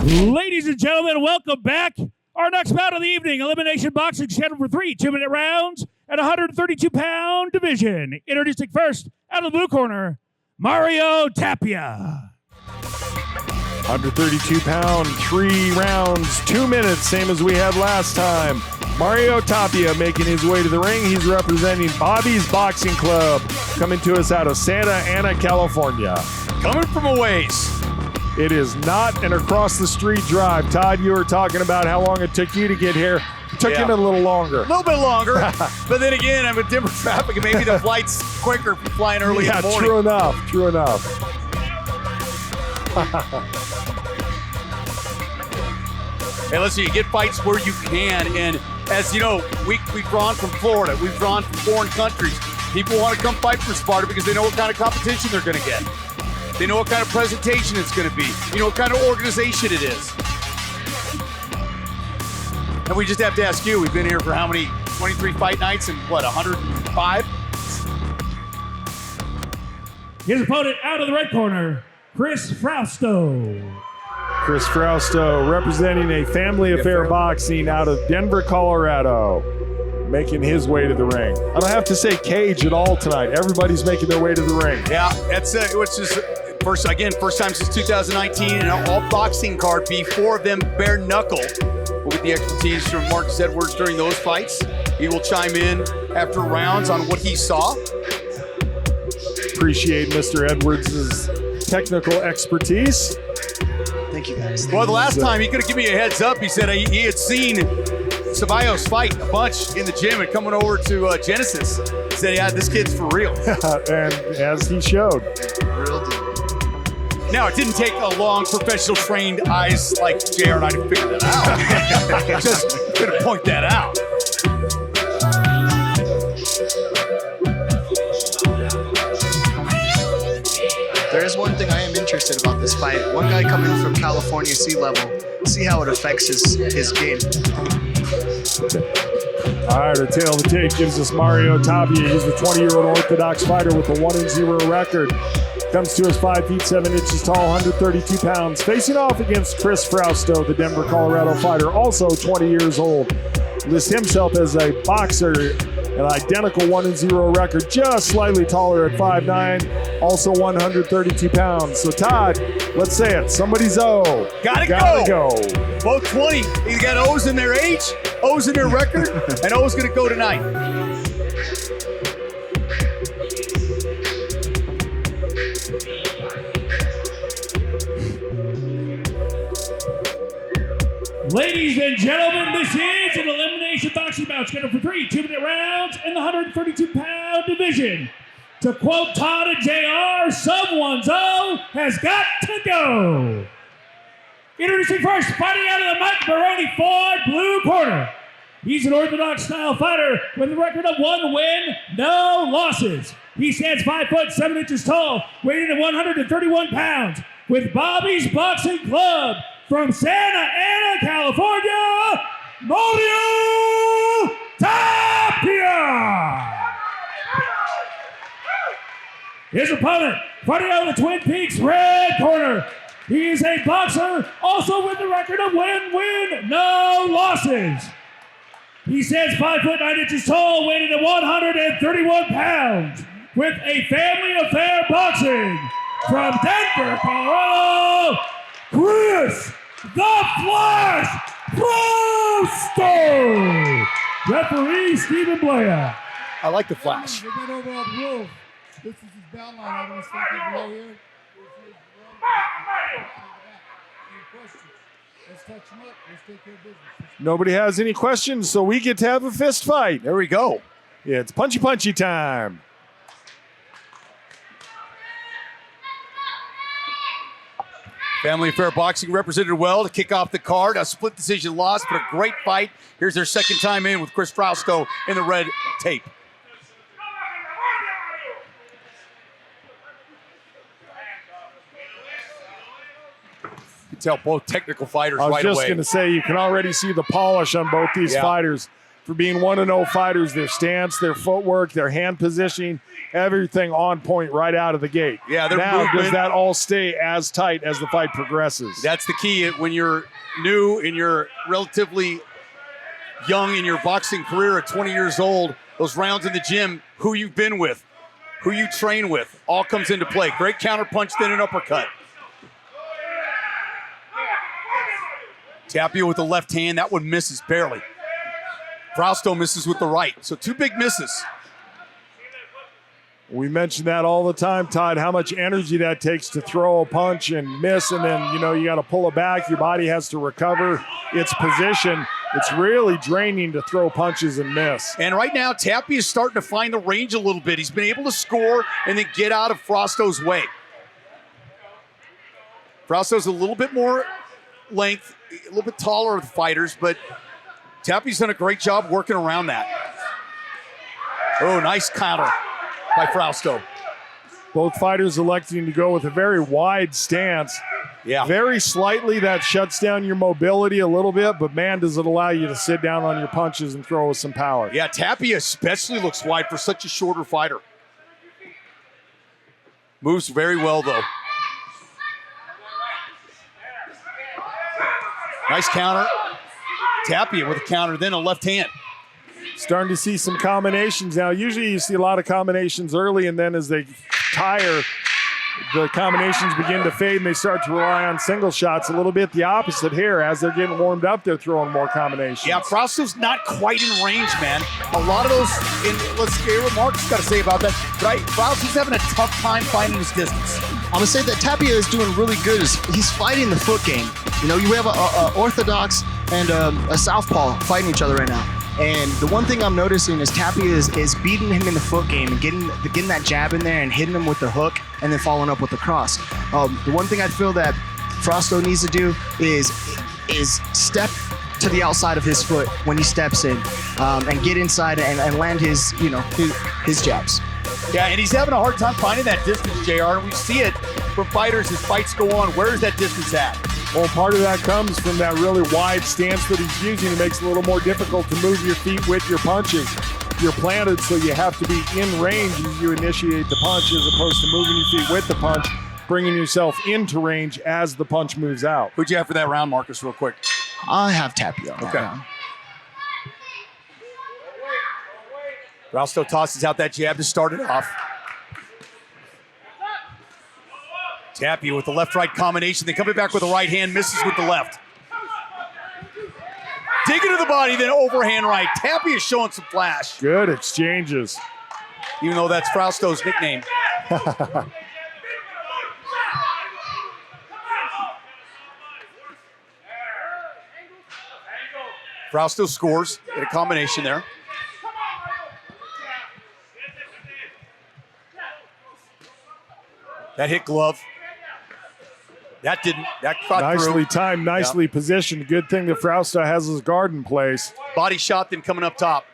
Ladies and gentlemen, welcome back. Our next bout of the evening, Elimination Boxing, scheduled for 3 2-minute rounds at 132-pound division. Introducing first, out of the blue corner, Mario Tapia. 132 pound, 3 rounds, 2 minutes, same as we had last time. Mario Tapia making his way to the ring. He's representing Bobby's Boxing Club, coming to us out of Santa Ana, California. Coming from a ways. It is not an across-the-street drive. Todd, you were talking about how long it took you to get here. It took him a little longer. A little bit longer, but then again, I'm in dimmer traffic, and maybe the flight's quicker if you're flying early in the morning. True enough, true enough. Hey, listen, you get fights where you can, and as you know, we've drawn from Florida, we've drawn from foreign countries. People want to come fight for Sparta because they know what kind of competition they're going to get. They know what kind of presentation it's going to be. You know what kind of organization it is. And we just have to ask you, we've been here for how many? 23 fight nights and what, 105? His opponent out of the red corner, Chris Frausto. Chris Frausto representing a Family Affair Boxing out of Denver, Colorado, making his way to the ring. I don't have to say cage at all tonight. Everybody's making their way to the ring. Yeah, that's which is first time since 2019, and an all boxing card. Before of them bare knuckle. We'll get the expertise from Marcus Edwards during those fights. He will chime in after rounds on what he saw. Appreciate Mr. Edwards' technical expertise. Thank you, guys. Well, the last time he could have given me a heads up. He said he had seen Ceballos fight a bunch in the gym and coming over to Genesis. He said, yeah, this kid's for real. And as he showed. Real deal. Now, it didn't take a long professional trained eyes like JR and I to figure that out. Just gonna point that out. There is one thing I am interested about this fight. One guy coming from California sea level, see how it affects his game. All right, our tail of the tape gives us Mario Tapia. He's the 20-year-old Orthodox fighter with a 1-0 record. Comes to us 5 feet 7 inches tall, 132 pounds. Facing off against Chris Frausto, the Denver, Colorado fighter, also 20 years old. Lists himself as a boxer, an identical 1-0 record, just slightly taller at 5'9", also 132 pounds. So Todd, let's say it. Somebody's O. Gotta go. Both 20. You got O's in their age, O's in their record, and O's gonna go tonight. Ladies and gentlemen, this is an elimination boxing bout scheduled for 3 2-minute rounds in the 132-pound division. To quote Todd and JR, someone's O has got to go. Introducing first, fighting out of the Mike Baroni Ford blue corner. He's an Orthodox style fighter with a record of 1 win, no losses. He stands 5 foot 7 inches tall, weighing at 131 pounds, with Bobby's Boxing Club. From Santa Ana, California, Mario Tapia. His opponent, fighting out of the Twin Peaks red corner. He is a boxer, also with a record of 1 win, no losses. He stands 5 foot 9 inches tall, weighing at 131 pounds, with a Family Affair Boxing. From Denver, Colorado, Chris the Flash Frausto! Referee Stephen Blair. I like the Flash. They went over all the rules. This is his down line. I don't think below here. Any questions? Let's touch him up. Let's take care of business. Nobody has any questions, so we get to have a fist fight. There we go. Yeah, it's punchy time. Family Affair Boxing represented well to kick off the card. A split decision loss, but a great fight. Here's their second time in with Chris Frausto in the red tape. You can tell both technical fighters right away. I was just going to say, you can already see the polish on both these fighters. for being 1-0 fighters. Their stance, their footwork, their hand positioning, everything on point right out of the gate. Yeah, their now, movement. does that all stay as tight as the fight progresses? That's the key. When you're new and you're relatively young in your boxing career at 20 years old, those rounds in the gym, who you've been with, who you train with, all comes into play. Great counter punch, then an uppercut. Tapia with the left hand. That one misses barely. Frausto misses with the right. So 2 big misses. We mention that all the time, Todd, how much energy that takes to throw a punch and miss, and then, you got to pull it back. Your body has to recover its position. It's really draining to throw punches and miss. And right now, Tapia is starting to find the range a little bit. He's been able to score and then get out of Frausto's way. Frausto's a little bit more length, a little bit taller of the fighters, but Tapia's done a great job working around that. Oh, nice counter by Frausto. Both fighters electing to go with a very wide stance. Yeah. Very slightly, that shuts down your mobility a little bit, but man, does it allow you to sit down on your punches and throw with some power. Yeah, Tapia especially looks wide for such a shorter fighter. Moves very well, though. Nice counter. Tapia with a counter, then a left hand. Starting to see some combinations now. Usually you see a lot of combinations early, and then as they tire, the combinations begin to fade and they start to rely on single shots. A little bit the opposite here. As they're getting warmed up, they're throwing more combinations. Yeah, Frausto's not quite in range, man. A lot of those, let's hear what Mark's got to say about that. But Frausto's having a tough time finding his distance. I'm gonna say that Tapia is doing really good. He's fighting the foot game. You have a orthodox and a southpaw fighting each other right now. And the one thing I'm noticing is Tapia is beating him in the foot game and getting that jab in there and hitting him with the hook and then following up with the cross. The one thing I feel that Frausto needs to do is step to the outside of his foot when he steps in and get inside and land his jabs. Yeah, and he's having a hard time finding that distance, JR. And we see it from fighters as fights go on. Where is that distance at? Well, part of that comes from that really wide stance that he's using. It makes it a little more difficult to move your feet with your punches. You're planted, so you have to be in range as you initiate the punch, as opposed to moving your feet with the punch, bringing yourself into range as the punch moves out. Who'd you have for that round, Marcus, real quick? I have Tapia. Okay. Frausto tosses out that jab to start it off. Tapia with the left-right combination, then coming back with the right hand, misses with the left. Digging to the body, then overhand right. Tapia is showing some flash. Good exchanges. Even though that's Frausto's nickname. Frausto scores in a combination there. That hit glove. That caught Nicely through. timed, nicely positioned. Good thing that Frausto has his guard in place. Body shot then coming up top.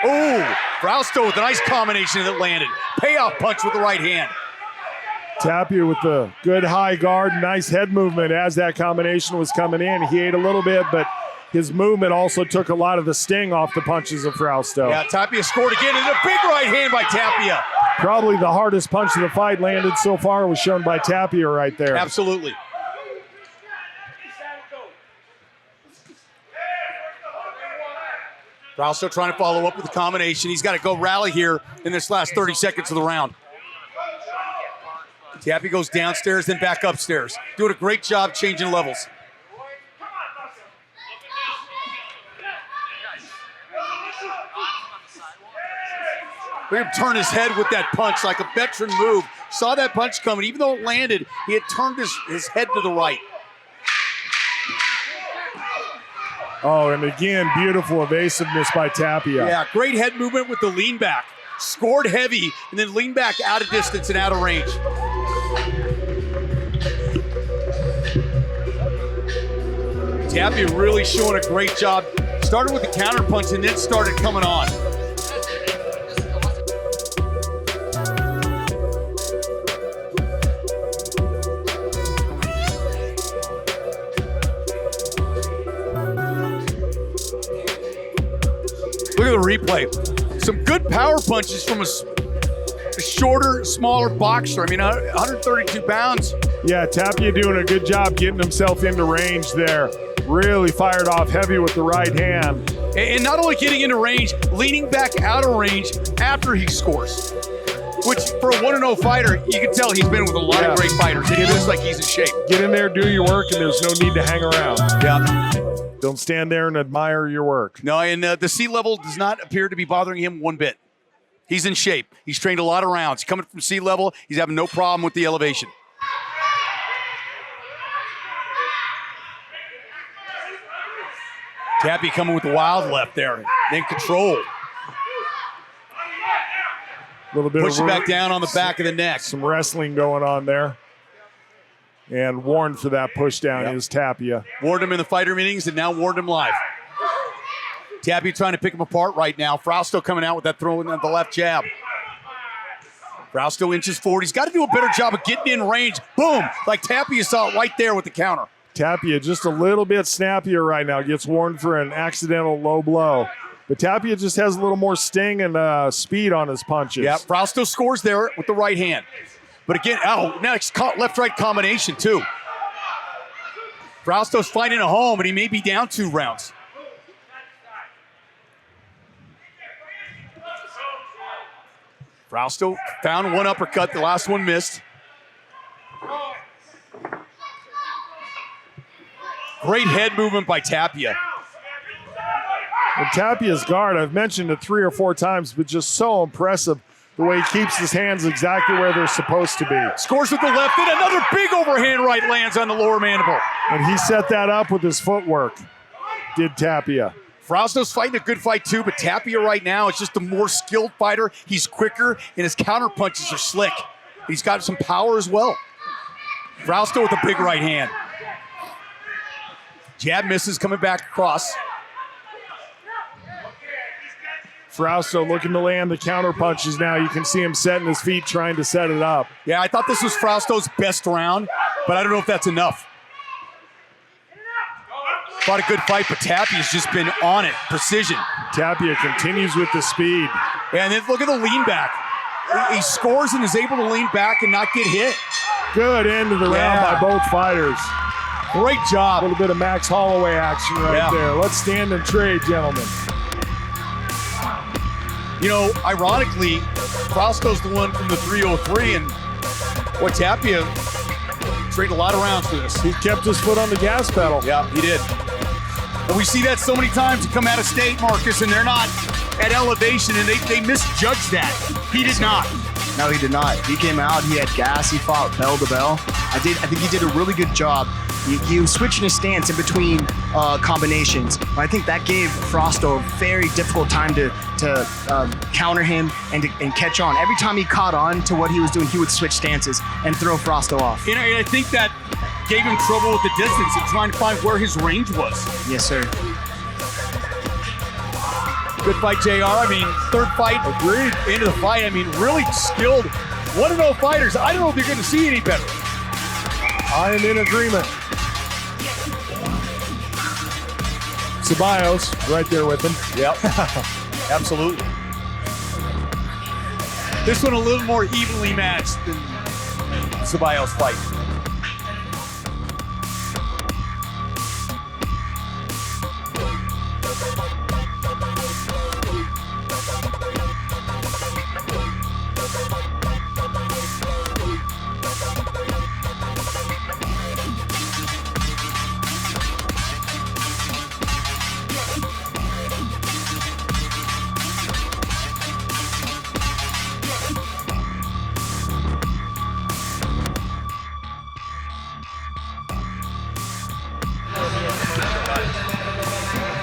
Oh, Frausto with a nice combination that landed. Payoff punch with the right hand. Tapia with the good high guard, nice head movement as that combination was coming in. He ate a little bit, but his movement also took a lot of the sting off the punches of Frausto. Yeah, Tapia scored again, and a big right hand by Tapia. Probably the hardest punch of the fight landed so far was shown by Tapia right there. Absolutely. Frausto trying to follow up with a combination. He's got to go rally here in this last 30 seconds of the round. Tapia goes downstairs, then back upstairs. Doing a great job changing levels. Look at him turn his head with that punch like a veteran move. Saw that punch coming. Even though it landed, he had turned his head to the right. Oh, and again, beautiful evasiveness by Tapia. Yeah, great head movement with the lean back. Scored heavy and then lean back out of distance and out of range. Tapia really showing a great job. Started with the counter punch and then started coming on. play. Some good power punches from a shorter, smaller boxer. I mean, 132 pounds. Yeah, Tapia doing a good job getting himself into range there. Really fired off heavy with the right hand. And not only getting into range, leaning back out of range after he scores. Which, for a 1-0 fighter, you can tell he's been with a lot of great fighters. It looks like he's in shape. Get in there, do your work, and there's no need to hang around. Yeah. Don't stand there and admire your work. No, and the sea level does not appear to be bothering him one bit. He's in shape. He's trained a lot of rounds. Coming from sea level, he's having no problem with the elevation. Tapia coming with the wild left there. Then control. A little bit Pushing of back down on the back of the neck. Some wrestling going on there. And warned for that push down is Tapia. Warned him in the fighter meetings and now warned him live. Tapia trying to pick him apart right now. Frausto coming out with that throw in the left jab. Frausto inches forward. He's got to do a better job of getting in range. Boom! Like Tapia saw it right there with the counter. Tapia just a little bit snappier right now. Gets warned for an accidental low blow. But Tapia just has a little more sting and speed on his punches. Yeah, Frausto scores there with the right hand. But again, next left-right combination too. Frausto's finding a home, and he may be down 2 rounds. Frausto found one uppercut. The last one missed. Great head movement by Tapia. And Tapia's guard, I've mentioned it 3 or 4 times, but just so impressive the way he keeps his hands exactly where they're supposed to be. Scores with the left, and another big overhand right lands on the lower mandible. And he set that up with his footwork, did Tapia. Frausto's fighting a good fight too, but Tapia right now is just a more skilled fighter. He's quicker, and his counter punches are slick. He's got some power as well. Frausto with a big right hand. Jab misses, coming back across. Frausto looking to land the counter punches now. You can see him setting his feet, trying to set it up. Yeah, I thought this was Frausto's best round, but I don't know if that's enough. Fought a good fight, but Tapia's just been on it. Precision. Tapia continues with the speed. And then look at the lean back. He scores and is able to lean back and not get hit. Good end of the round by both fighters. Great job. A little bit of Max Holloway action right there. Let's stand and trade, gentlemen. You know, ironically, Frausto's the one from the 303, and what Tapia traded a lot of rounds for this. He kept his foot on the gas pedal. Yeah, he did. And we see that so many times to come out of state, Marcus, and they're not at elevation, and they misjudged that. He did not. No, he did not. He came out, he had gas, he fought bell to bell. I think he did a really good job. He was switching his stance in between combinations. I think that gave Frausto a very difficult time to counter him and catch on. Every time he caught on to what he was doing, he would switch stances and throw Frausto off. And I think that gave him trouble with the distance and trying to find where his range was. Yes, sir. Good fight, JR. I mean, third fight into the fight. I mean, really skilled 1-0 fighters. I don't know if they're going to see any better. I am in agreement. Ceballos right there with him. Yep, absolutely. This one a little more evenly matched than Ceballos' fight.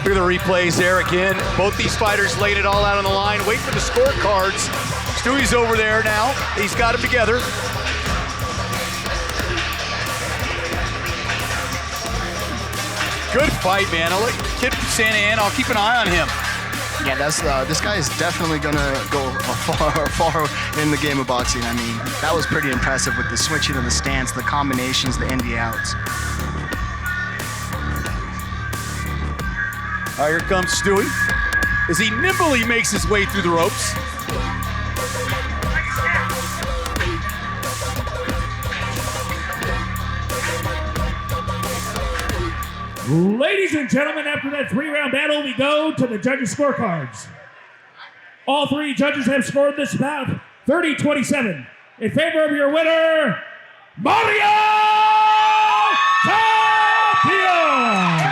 Look at the replays there again. Both these fighters laid it all out on the line. Wait for the scorecards. Stewie's over there now. He's got them together. Good fight, man. I'll let kid from Santa Ana. I'll keep an eye on him. Yeah, this guy is definitely gonna go far in the game of boxing. I mean, that was pretty impressive with the switching of the stance, the combinations, the in, the outs. Here comes Stewie. as he nimbly makes his way through the ropes. Ladies and gentlemen, after that 3-round battle, we go to the judges' scorecards. All 3 judges have scored this bout 30-27. In favor of your winner, Mario Tapia!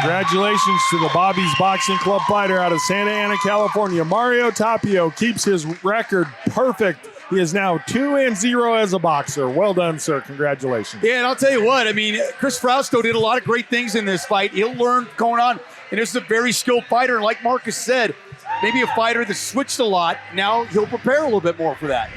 Congratulations to the Bobby's Boxing Club fighter out of Santa Ana, California. Mario Tapia keeps his record perfect. He is now 2-0 as a boxer. Well done, sir. Congratulations. Yeah, and I'll tell you what, I mean, Chris Frausto did a lot of great things in this fight. He'll learn going on, and this is a very skilled fighter. And like Marcus said, maybe a fighter that switched a lot. Now he'll prepare a little bit more for that.